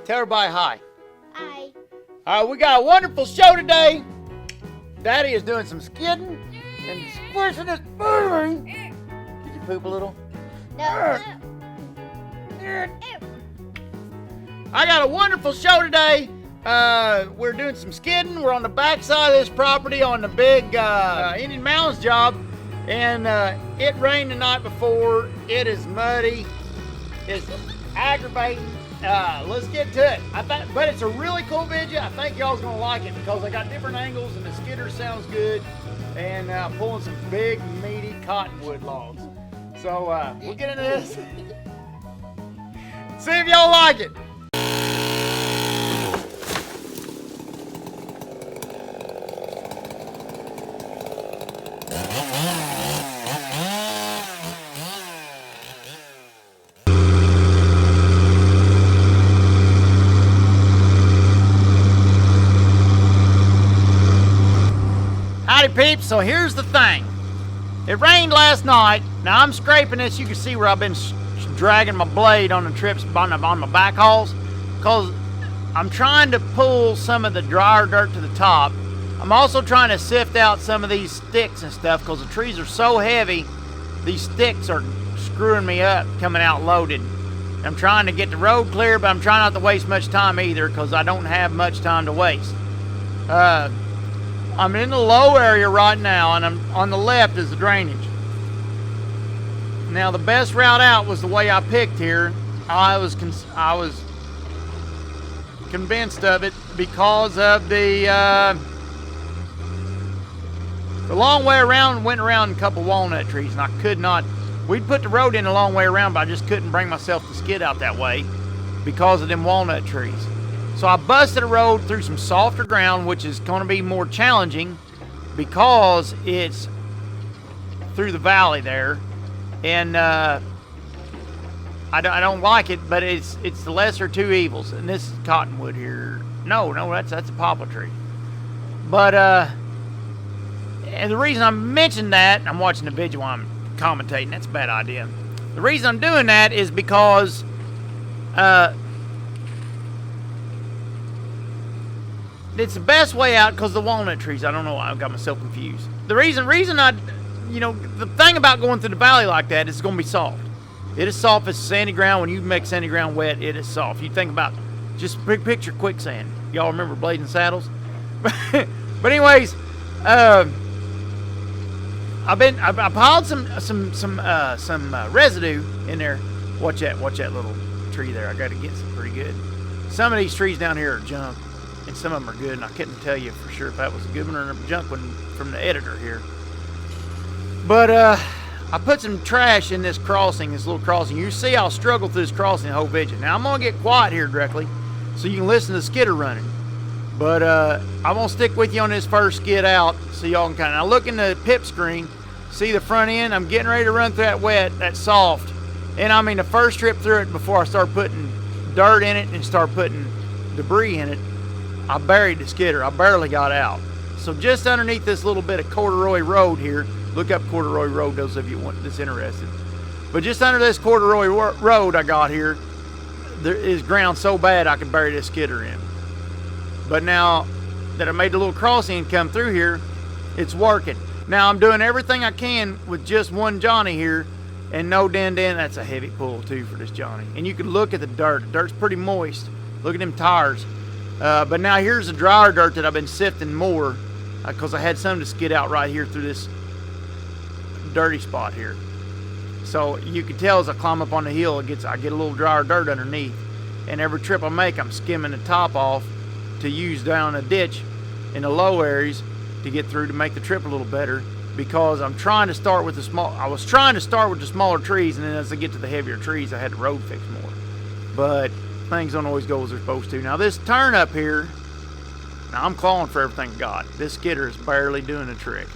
Tell everybody hi. Hi. All right, we got a wonderful show today. Daddy is doing some skidding and squishing his booty. Did you poop a little? No. I got a wonderful show today. We're doing some skidding. We're on the back side of this property on the big Indian Mountains job. And it rained the night before. It is muddy. It's aggravating. Let's get to it. But it's a really cool video. I think y'all's gonna like it because I got different angles and the skidder sounds good. And pulling some big, meaty cottonwood logs. So we'll get into this. See if y'all like it. Howdy peeps, so here's the thing. It rained last night. Now I'm scraping this. You can see where I've been dragging my blade on the trips on my back hauls because I'm trying to pull some of the drier dirt to the top. I'm also trying to sift out some of these sticks and stuff because the trees are so heavy. These sticks are screwing me up coming out loaded. I'm trying to get the road clear, but I'm trying not to waste much time either because I don't have much time to waste. I'm in the low area right now, and I'm on the left is the drainage. Now the best route out was the way I picked here. I was convinced of it because of the long way around. Went around a couple walnut trees, and I could not. We'd put the road in a long way around, but I just couldn't bring myself to skid out that way because of them walnut trees. So I busted a road through some softer ground, which is going to be more challenging because it's through the valley there. And I don't like it, but it's the lesser two evils. And this is cottonwood here. No, that's a poplar tree. But and the reason I mentioned that, I'm watching the video while I'm commentating. That's a bad idea. The reason I'm doing that is because it's the best way out because the walnut trees. I don't know why I got myself confused. The reason the thing about going through the valley like that is it's going to be soft. It is soft as sandy ground. When you make sandy ground wet, it is soft. You think about just picture quicksand. Y'all remember Blazing Saddles? But anyways, I piled some residue in there. Watch that little tree there. I got to get some pretty good. Some of these trees down here are junk. And some of them are good, and I couldn't tell you for sure if that was a good one or a junk one from the editor here. But I put some trash in this little crossing. You see I'll struggle through this crossing the whole video. Now I'm going to get quiet here directly so you can listen to the skidder running. But I'm going to stick with you on this first skid out so y'all can kind of. Now look in the pip screen, see the front end. I'm getting ready to run through that wet, that soft. And I mean the first trip through it before I start putting dirt in it and start putting debris in it. I buried the skidder. I barely got out. So just underneath this little bit of corduroy road here, look up corduroy road, those of you that's interested. But just under this corduroy road I got here, there is ground so bad I could bury this skidder in. But now that I made the little crossing and come through here, it's working. Now I'm doing everything I can with just one Johnny here and no den. That's a heavy pull too for this Johnny. And you can look at the dirt. The dirt's pretty moist. Look at them tires. But now here's the drier dirt that I've been sifting more because I had some to skid out right here through this dirty spot here. So you can tell as I climb up on the hill, I get a little drier dirt underneath. And every trip I make, I'm skimming the top off to use down a ditch in the low areas to get through to make the trip a little better because I'm trying to start with I was trying to start with the smaller trees, and then as I get to the heavier trees, I had the road fixed more. But things don't always go as they're supposed to. Now this turn up here, now I'm clawing for everything I got. This skidder is barely doing the trick.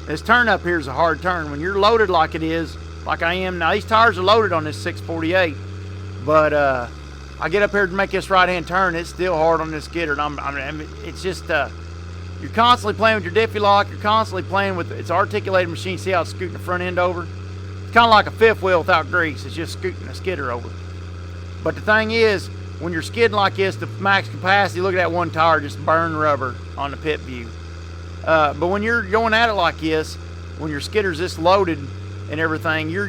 This turn up here is a hard turn. When you're loaded like it is, like I am. Now these tires are loaded on this 648, but I get up here to make this right hand turn. It's still hard on this skidder. And it's just, you're constantly playing with your diffie lock. You're constantly playing with, it's an articulated machine. See how it's scooting the front end over? It's kind of like a fifth wheel without grease. It's just scooting the skidder over. But the thing is, when you're skidding like this to max capacity, look at that one tire just burn rubber on the pit view. But when you're going at it like this, when your skidder's this loaded and everything, you're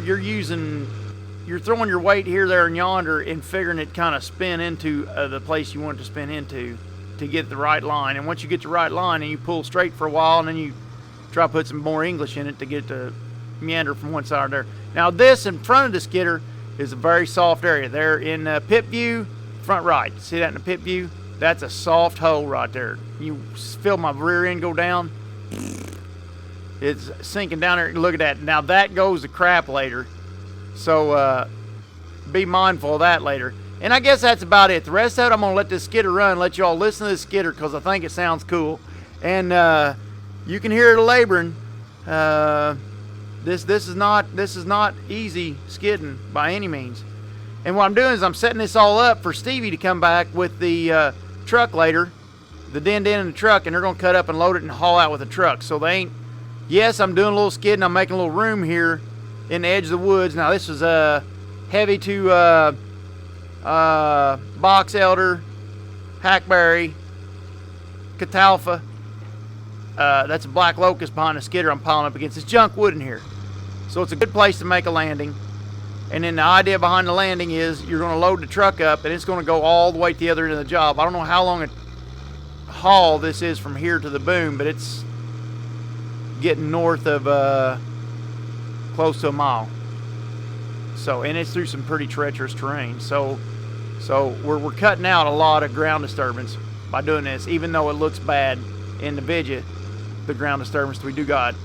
throwing your weight here, there, and yonder, and figuring it kind of spin into the place you want it to spin into to get the right line. And once you get the right line, and you pull straight for a while, and then you try to put some more English in it to get it to meander from one side to there. Now this in front of the skidder is a very soft area. There in pit view, front right. See that in the pit view? That's a soft hole right there. You feel my rear end go down. It's sinking down there. Look at that. Now that goes to crap later. So be mindful of that later. And I guess that's about it. The rest of it, I'm going to let this skidder run, let you all listen to this skidder because I think it sounds cool. And you can hear it laboring. This is not easy skidding by any means. And what I'm doing is I'm setting this all up for Stevie to come back with the truck later, the din in the truck, and they're going to cut up and load it and haul out with the truck. So they ain't. Yes, I'm doing a little skidding. I'm making a little room here in the edge of the woods. Now this is heavy to box elder, hackberry, catalpa. That's a black locust behind the skidder I'm piling up against. It's junk wood in here. So it's a good place to make a landing. And then the idea behind the landing is you're going to load the truck up and it's going to go all the way to the other end of the job. I don't know how long a haul this is from here to the boom, but it's getting north of close to a mile. So, and it's through some pretty treacherous terrain. So we're cutting out a lot of ground disturbance by doing this, even though it looks bad in the video, the ground disturbance we do got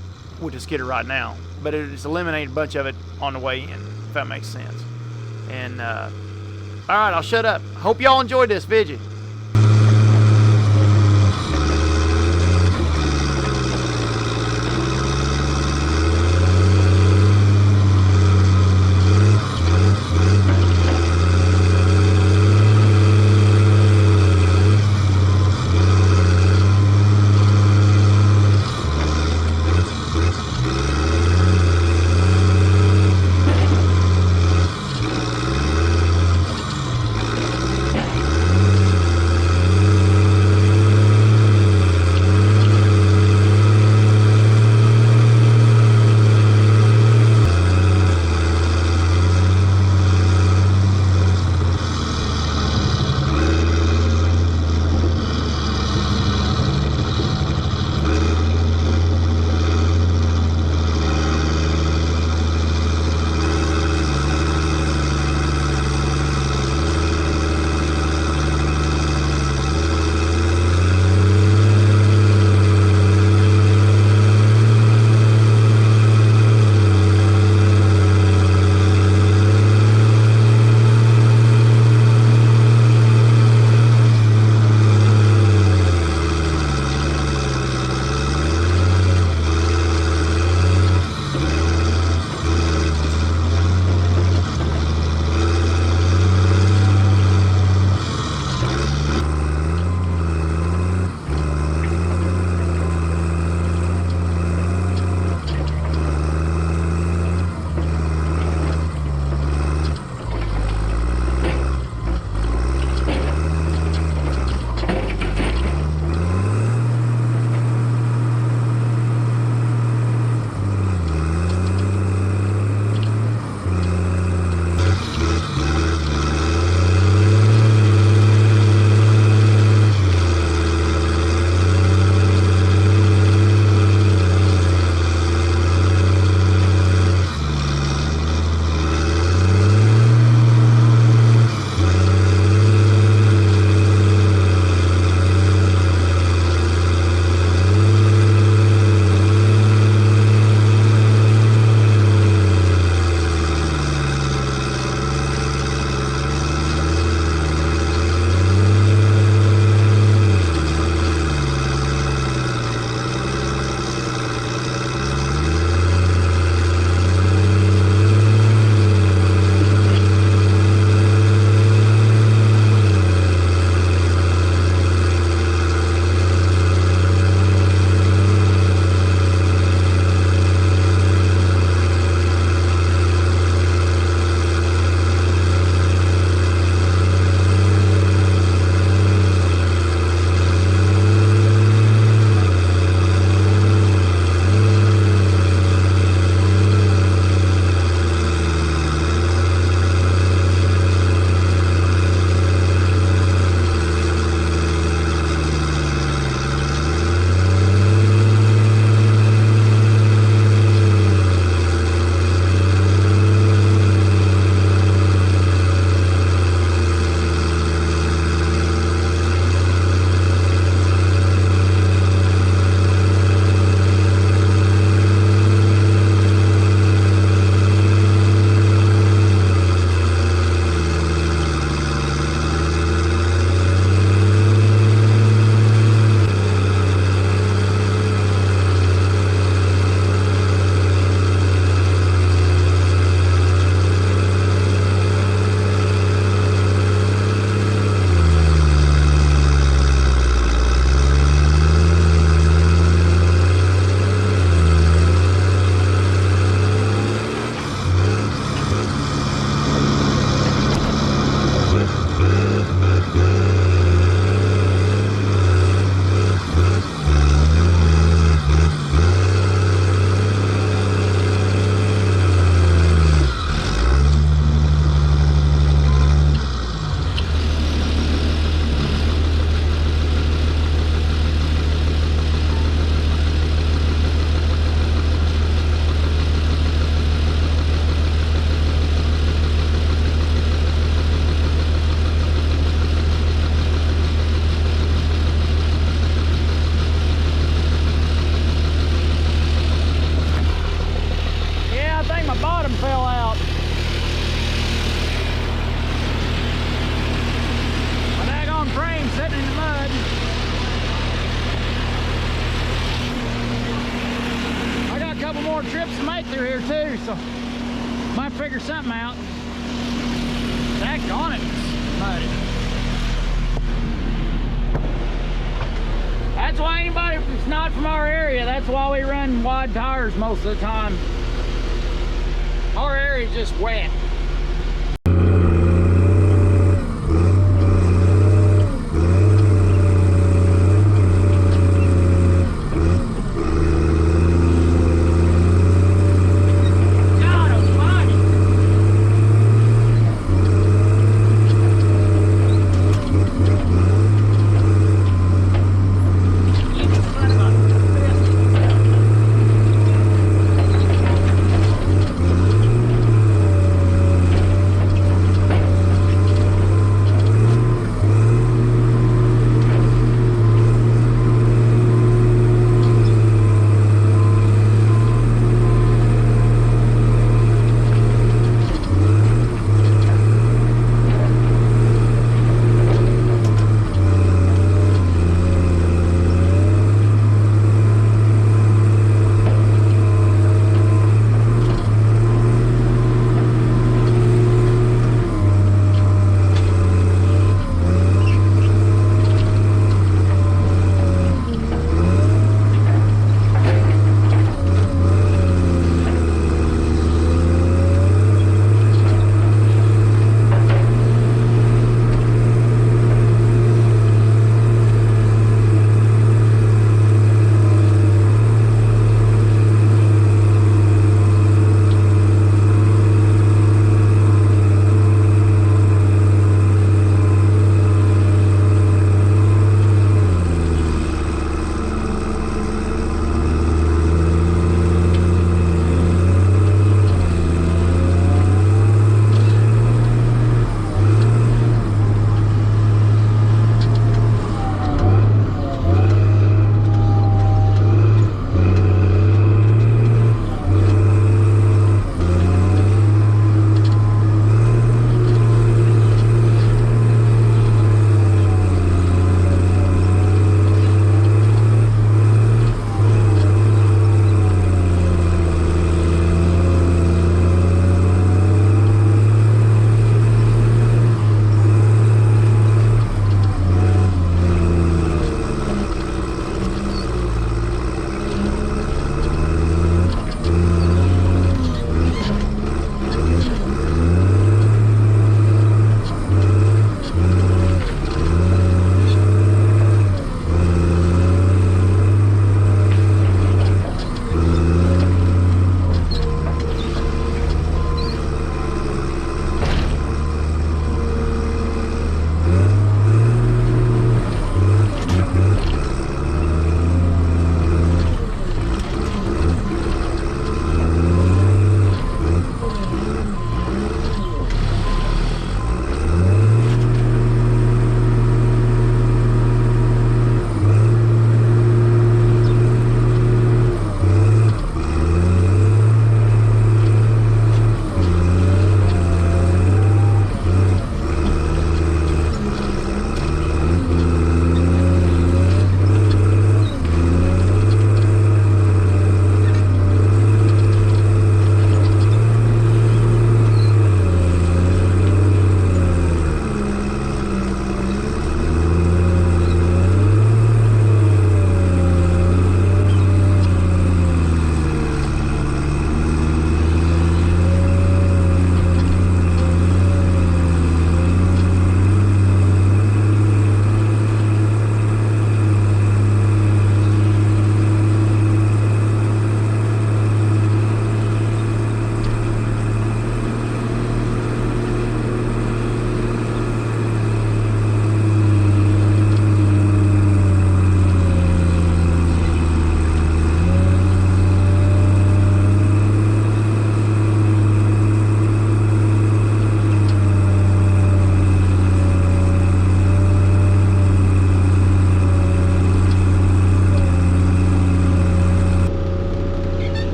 with the skidder right now. But it's eliminated a bunch of it on the way in, if that makes sense. And all right, I'll shut up. Hope y'all enjoyed this video. through here too, so might figure something out. Heck on it, it's muddy. That's why anybody that's not from our area, that's why we run wide tires most of the time. Our area is just wet.